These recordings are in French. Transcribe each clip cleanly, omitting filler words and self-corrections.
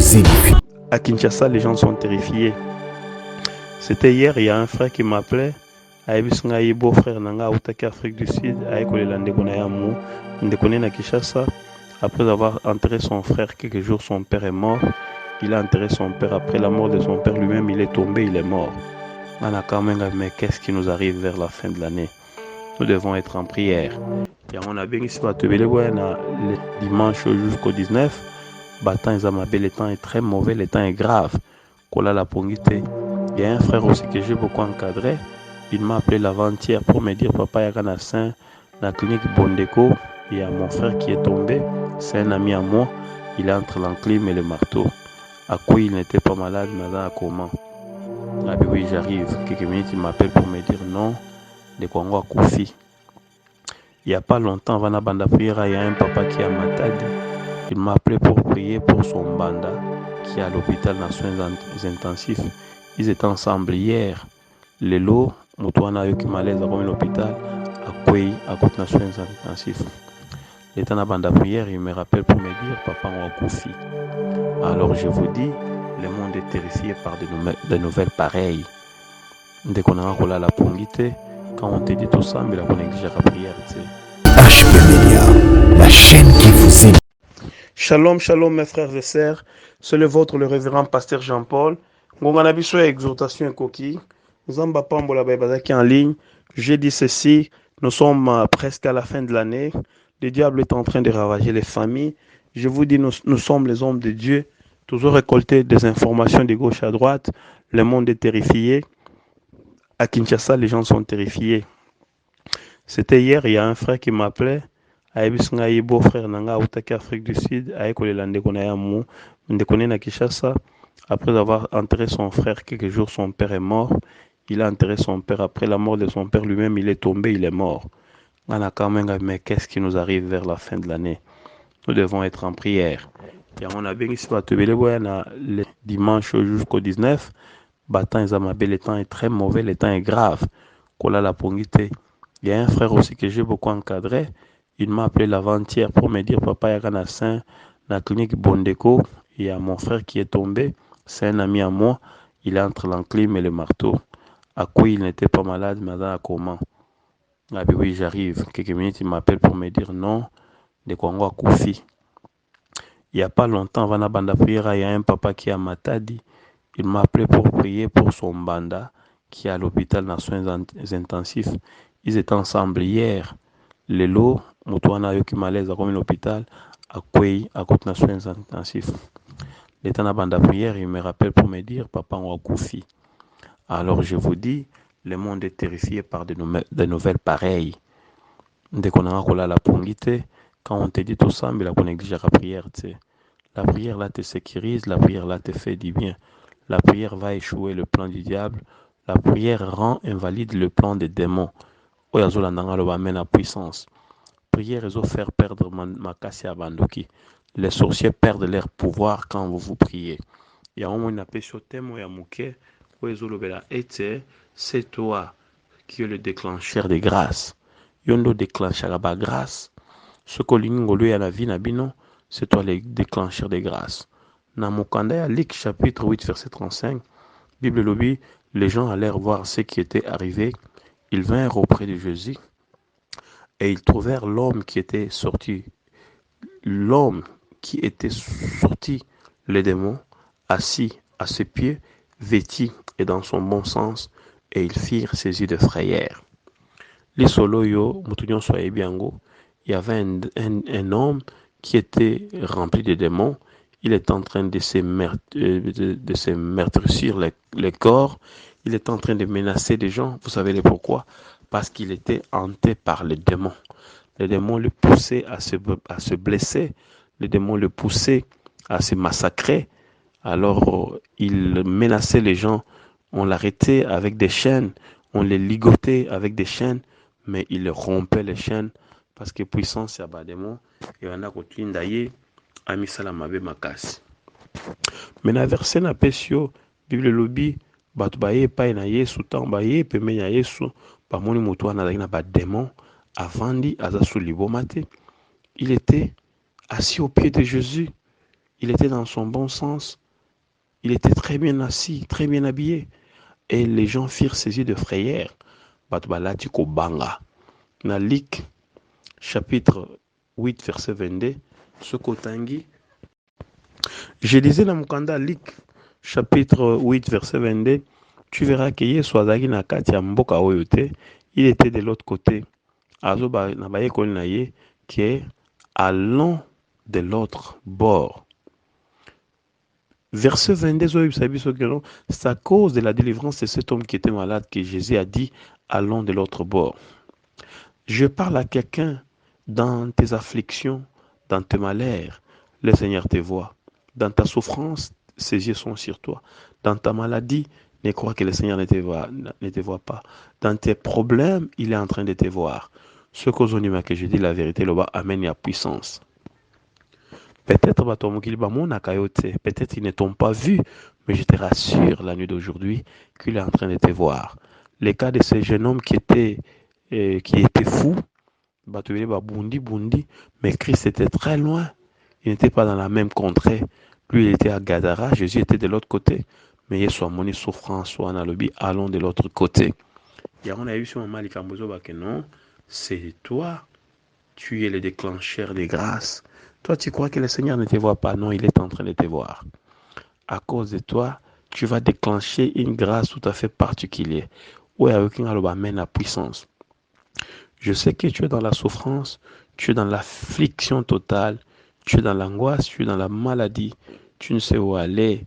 vous édifie. À Kinshasa, les gens sont terrifiés. C'était hier, il y a un frère qui m'appelait. Aïbisungaï, beau-frère Nanga, Outaki, Afrique du Sud, Aïkolé Landekonayamu, Ndekone na Kinshasa. Après avoir enterré son frère, quelques jours, son père est mort. Il a enterré son père. Après la mort de son père lui-même, il est tombé, il est mort. Mais qu'est-ce qui nous arrive vers la fin de l'année? Nous devons être en prière. Et on a bien ici, le dimanche jusqu'au 19. Le temps est très mauvais, le temps est grave. Il y a un frère aussi que j'ai beaucoup encadré. Il m'a appelé l'avant-hier pour me dire, papa, il y a un la clinique Bondeko. Il y a mon frère qui est tombé. C'est un ami à moi. Il est entre l'enclume et le marteau. À quoi il n'était pas malade, mais à comment? Ah oui, j'arrive. Quelques minutes, il m'appelle pour me dire non. De Congo à Koufi. Il n'y a pas longtemps, avant la bande prière, il y a un papa qui a Matadi. Il m'a appelé pour prier pour son banda qui est à l'hôpital dans soins intensifs. Ils étaient ensemble hier. Le lot, Moutouana Yoki Malaise, à l'hôpital, à Kouei, à côté des soins intensifs. Il était dans la bande prière, il me rappelle pour me dire, papa, on a Koufi. Alors je vous dis, le monde est terrifié par de nouvelles pareilles. Dès qu'on a la pongité, quand on te dit tout ça, mais là, on néglige la prière. HP Media, la chaîne qui vous édifie. Shalom, shalom mes frères et sœurs. C'est le vôtre, le révérend pasteur Jean-Paul. Ngongana biso exhortation et coquille. Zamba Pambola Baibazaki en ligne. J'ai dit ceci, nous sommes presque à la fin de l'année. Le diable est en train de ravager les familles. Je vous dis, nous sommes les hommes de Dieu. Toujours récolter des informations de gauche à droite. Le monde est terrifié. À Kinshasa, les gens sont terrifiés. C'était hier, il y a un frère qui m'appelait. Aïbisungaï, beau-frère Nanga, Outaki, Afrique du Sud, Aïkolé Landekonayamu, Ndekone na Kinshasa. Après avoir enterré son frère, quelques jours, son père est mort. Il a enterré son père. Après la mort de son père lui-même, il est tombé, il est mort. Mais qu'est-ce qui nous arrive vers la fin de l'année? Nous devons être en prière. Et on a bien ici, le dimanche jusqu'au 19. Le temps est très mauvais, le temps est grave. Il y a un frère aussi que j'ai beaucoup encadré. Il m'a appelé l'avant-hier pour me dire, papa, il y a un la clinique Bondeko. Il y a mon frère qui est tombé. C'est un ami à moi. Il est entre l'enclume et le marteau. À quoi il n'était pas malade, mais à comment? Ah oui, j'arrive. Quelques minutes, il m'appelle pour me dire non. De Congo à Koufi. Il n'y a pas longtemps, avant la bande prière, il y a un papa qui a Matadi. Il m'a appelé pour prier pour son banda qui est à l'hôpital dans soins intensifs. Ils étaient ensemble hier. Le lot, Moutouana Yoki Malaise, à l'hôpital, à Kouei, à côté des soins intensifs. Il était dans la bande prière, il me rappelle pour me dire, papa, on a Koufi. Alors je vous dis, le monde est terrifié par de nouvelles pareilles. Dès qu'on a la pongité, quand on te dit tout ça, mais là, on néglige la prière. La prière là te sécurise, la prière là te fait du bien. La prière va échouer le plan du diable. La prière rend invalide le plan des démons. Oyazola nanga va amène à puissance. Prière et faire perdre makasi à bandoki. Les sorciers perdent leur pouvoir quand vous priez. Il y a un moment appelé sur thème ya muke. Oyazolobela ete, c'est toi qui es le déclencheur des grâces. Yondo déclenchera la grâce. Ce que l'ingolo ya la vie nabino, c'est toi le déclencheur des grâces. Dans Mokanda, Luc chapitre 8, verset 35, Bible lobby, les gens allèrent voir ce qui était arrivé. Ils vinrent auprès de Jésus et ils trouvèrent l'homme qui était sorti, les démons, assis à ses pieds, vêtu et dans son bon sens, et ils firent saisis de frayeur. Les soloyo, Moutunion soye biango, il y avait un homme qui était rempli de démons. Il est en train de se meurtrir les corps. Il est en train de menacer des gens. Vous savez pourquoi? Parce qu'il était hanté par les démons. Les démons le poussaient à se blesser. Les démons le poussaient à se massacrer. Alors, il menaçait les gens. On l'arrêtait avec des chaînes. On les ligotait avec des chaînes. Mais il rompait les chaînes. Parce que puissance, c'est un démon. Et on a continué d'ailleurs. Amisala mabe makasi. Mais na verset na pesio Bible lobi batu baye pa na Yesu tant baye peme ya Yesu pamoni moto wana na ba démon avandi aza sous libomate. Il était assis au pied de Jésus. il était dans son bon sens, il était très bien assis, très bien habillé. Et les gens firent saisis de frayeur. Batbalati Kobanga. Dans Luc, chapitre 8, verset 22, ce Kotangi. Je disais dans Mukanda, Luc, chapitre 8, verset 22, tu verras que Yesu azaki na kati ya mboka oyo te, il était de l'autre côté. Azo ba na baye koli na ye que allons de l'autre bord. Verset 22, c'est à cause de la délivrance de cet homme qui était malade que Jésus a dit, allons de l'autre bord. Je parle à quelqu'un dans tes afflictions, dans tes malheurs, le Seigneur te voit. Dans ta souffrance, ses yeux sont sur toi. Dans ta maladie, ne crois que le Seigneur ne te voit pas. Dans tes problèmes, il est en train de te voir. Ce que je dis la vérité, là-bas, amène la puissance. Peut-être peut-être ils ne t'ont pas vu, mais je te rassure la nuit d'aujourd'hui qu'il est en train de te voir. Le cas de ce jeune homme qui était fou, mais Christ était très loin. Il n'était pas dans la même contrée. Lui, il était à Gadara, Jésus était de l'autre côté. Mais il soit moni souffrance, soit dans le but, allons de l'autre côté. Et on a eu ce moment, que non, c'est toi, tu es le déclencheur des grâces. Toi, tu crois que le Seigneur ne te voit pas. Non, il est en train de te voir. À cause de toi, tu vas déclencher une grâce tout à fait particulière. Oui, avec un amène la puissance. Je sais que tu es dans la souffrance, tu es dans l'affliction totale, tu es dans l'angoisse, tu es dans la maladie, tu ne sais où aller.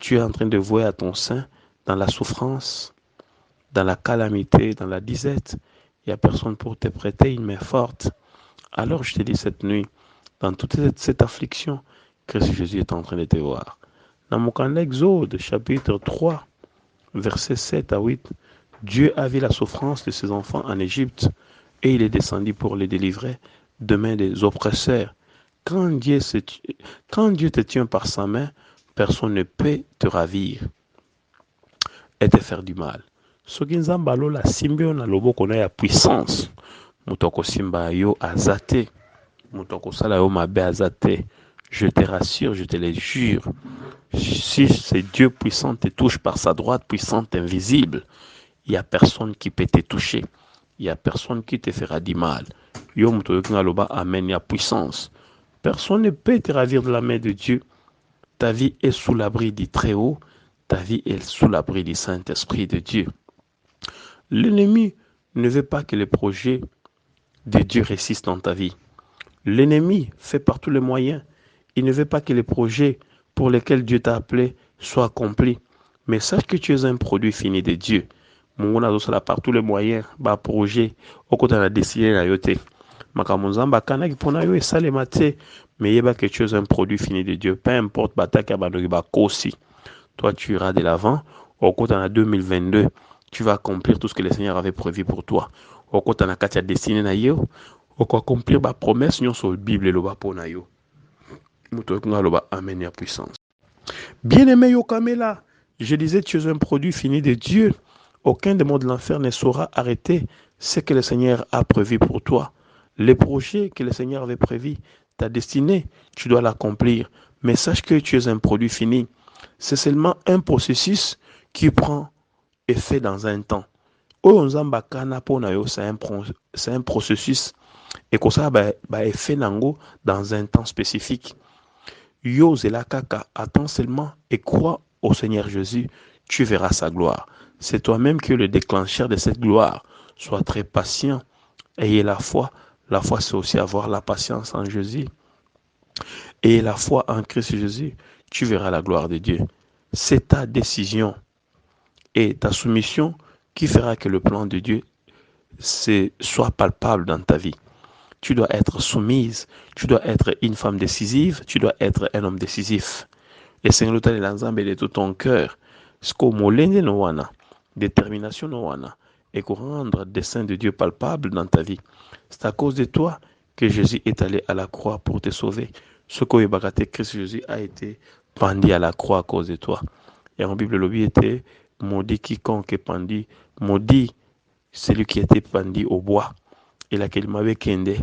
Tu es en train de vouer à ton sein dans la souffrance, dans la calamité, dans la disette. Il n'y a personne pour te prêter une main forte. Alors je te dis cette nuit, dans toute cette affliction, Christ Jésus est en train de te voir. Dans mon camp Exode, chapitre 3, versets 7 à 8, Dieu a vu la souffrance de ses enfants en Égypte et il est descendu pour les délivrer de main des oppresseurs. Quand Dieu te tient par sa main, personne ne peut te ravir et te faire du mal. Soki nzambe alola simbi yo na loboko na ya puissance, moto akosimba yo aza te, moto akosala yo mabe aza te. Je te rassure, je te le jure, si ce Dieu puissant te touche par sa droite puissante invisible, il n'y a personne qui peut te toucher. Il n'y a personne qui te fera du mal. Yo moto yoki ngaloba amen ya puissance. Personne ne peut te ravir de la main de Dieu. Ta vie est sous l'abri du Très-Haut. Ta vie est sous l'abri du Saint-Esprit de Dieu. L'ennemi ne veut pas que les projets de Dieu réussissent dans ta vie. L'ennemi fait par tous les moyens. Il ne veut pas que les projets pour lesquels Dieu t'a appelé soient accomplis. Mais sache que tu es un produit fini de Dieu. Mungu nazosala par tous les moyens ba projet okota na destiné na yo te. Makambo nzambe akanaki mpona yo esalema te, mais yeba que tu es un produit fini de Dieu. Peu importe bataki ya bandoki bakosi. Toi, tu iras de l'avant. Okota na 2022, tu vas accomplir tout ce que le Seigneur avait prévu pour toi. Okota na kati ya destiné na yo, oko accomplir ba promesse nyonso Bible loba pona yo. Muto nga loba amen ya puissance. Bien-aimé Yokamela, je disais, tu es un produit fini de Dieu. Aucun démon de l'enfer ne saura arrêter ce que le Seigneur a prévu pour toi. Les projets que le Seigneur avait prévus, ta destinée, tu dois l'accomplir. Mais sache que tu es un produit fini. C'est seulement un processus qui prend effet dans un temps. C'est un processus. Et que ça va effet dans un temps spécifique. Yo Zelakaka, attends seulement et crois au Seigneur Jésus, tu verras sa gloire. C'est toi-même qui es le déclencheur de cette gloire. Sois très patient, ayez la foi. La foi, c'est aussi avoir la patience en Jésus. Ayez la foi en Christ Jésus, tu verras la gloire de Dieu. C'est ta décision et ta soumission qui fera que le plan de Dieu soit palpable dans ta vie. Tu dois être soumise, tu dois être une femme décisive, tu dois être un homme décisif. Et Seigneur, tu l'ensemble de tout ton cœur. Ce qu'on molende no wana, détermination no wana, et qu'on rendre le dessein de Dieu palpable dans ta vie. C'est à cause de toi que Jésus est allé à la croix pour te sauver. Ce qu'on est Christ Jésus a été pendu à la croix à cause de toi. Et en Bible, le était maudit quiconque est pendu, maudit celui qui était pendu au bois. Et laquelle m'avait kende,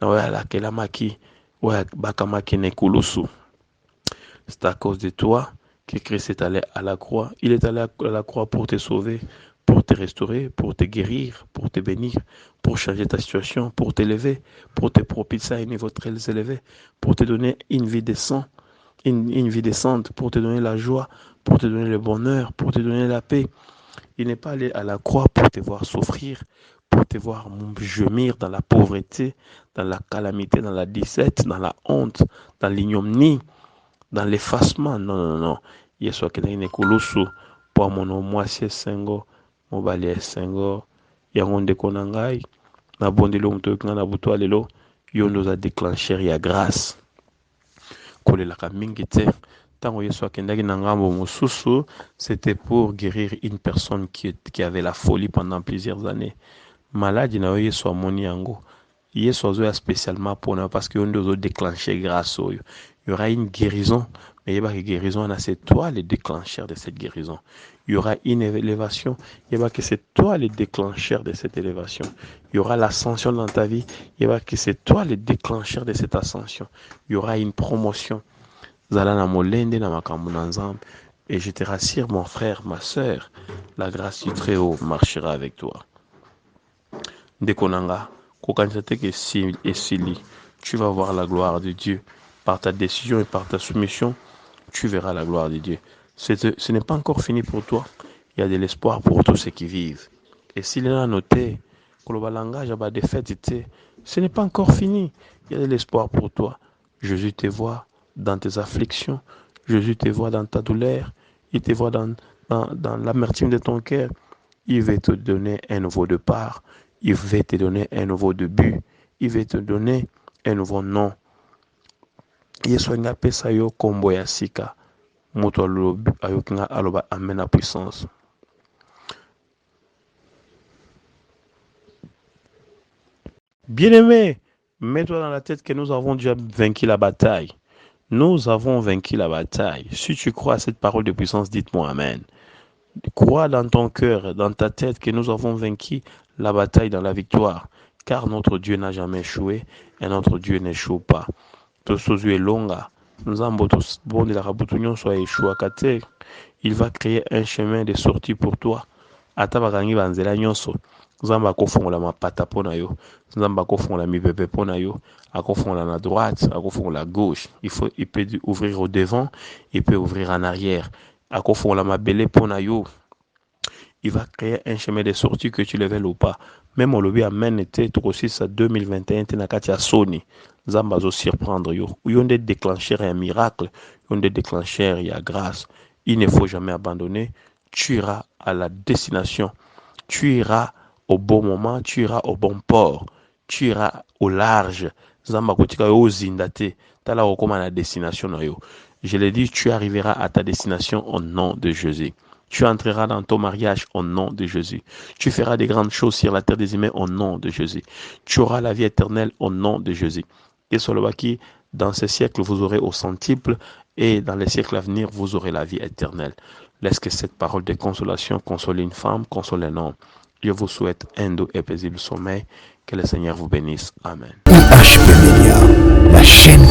na laquelle maki, Ouais, Bakama Kenekulusu. C'est à cause de toi que Christ est allé à la croix. Il est allé à la croix pour te sauver, pour te restaurer, pour te guérir, pour te bénir, pour changer ta situation, pour t'élever, pour te propulser à un niveau très élevé, pour te donner une vie décente, une vie décente, pour te donner la joie, pour te donner le bonheur, pour te donner la paix. Il n'est pas allé à la croix pour te voir souffrir, pour te voir gémir dans la pauvreté, dans la calamité, dans la disette, dans la honte, dans l'ignominie, dans l'effacement. Non, non, non. Yesu akendaki na ekulusu mpo amona mwasi esengo, mobali esengo. Yango ndeko na ngai, nabondeli moto oyoki ngai na butu ya lelo, yo nde oza déclencheur ya grâce. Kolelaka mingi te. Ntango Yesu akendaki na ngambo mosusu, c'était pour guérir une personne qui avait la folie pendant plusieurs années. Maladi na yo Yesu amoni yango. Yesu azoya spécialement pour nous parce que on doit déclencher grâce au. Il y aura une guérison, mais il y aura une guérison, c'est toi le déclencheur de cette guérison. Il y aura une élévation, il y aura que c'est toi le déclencheur de cette élévation. Il y aura l'ascension dans ta vie, il y aura que c'est toi le déclencheur de cette ascension. Il y aura une promotion. Zala na molende na makambo na nzambe. Et je te rassure, mon frère, ma sœur, la grâce du Très-Haut marchera avec toi. Ndekonanga, tu vas voir la gloire de Dieu. Par ta décision et par ta soumission, tu verras la gloire de Dieu. Ce n'est pas encore fini pour toi. Il y a de l'espoir pour tous ceux qui vivent. Et s'il est a noté, ce n'est pas encore fini. Il y a de l'espoir pour toi. Jésus te voit dans tes afflictions. Jésus te voit dans ta douleur. Il te voit dans l'amertume de ton cœur. Il veut te donner un nouveau départ. Il veut te donner un nouveau début. Il veut te donner un nouveau nom. Yesu ngapesa yo kombo ya sika. Moto ayokinga aloba amen à puissance. Bien-aimé, mets-toi dans la tête que nous avons déjà vaincu la bataille. Nous avons vaincu la bataille. Si tu crois à cette parole de puissance, dites-moi amen. Crois dans ton cœur, dans ta tête que nous avons vaincu la bataille dans la victoire. Car notre Dieu n'a jamais échoué et notre Dieu n'échoue pas. Tosozu longa. Nous avons bon de la raboutunion soit échoué kate. Il va créer un chemin de sortie pour toi. Atabakangi banzela nyonso. Nzamba akofongola mapata pona yo. Nzamba akofongola mipepe pona yo. Akofongola na droite, akofongola à gauche. Il peut ouvrir au devant, il peut ouvrir en arrière. Akofongola mabele pona yo. Il va créer un chemin de sortie que tu le veuilles ou pas. Même au lobby amen était tout aussi ça 2021 te nakati ya Sony. Nzamba zo surprendre yo. Yon de déclencher un miracle, yon de déclencher ya grâce. Il ne faut jamais abandonner. Tu iras à la destination. Tu iras au bon moment, tu iras au bon port. Tu iras au large. Nzamba kotika yo zindate. Tala okoma na destination na yo. Je l'ai dit, tu arriveras à ta destination au nom de Jésus. Tu entreras dans ton mariage au nom de Jésus. Tu feras des grandes choses sur la terre des humains au nom de Jésus. Tu auras la vie éternelle au nom de Jésus. Et sur le baki, dans ce siècle, vous aurez au centuple et dans les siècles à venir, vous aurez la vie éternelle. Laisse que cette parole de consolation console une femme, console un homme. Je vous souhaite un doux et paisible sommeil. Que le Seigneur vous bénisse. Amen. IHP Media, la chaîne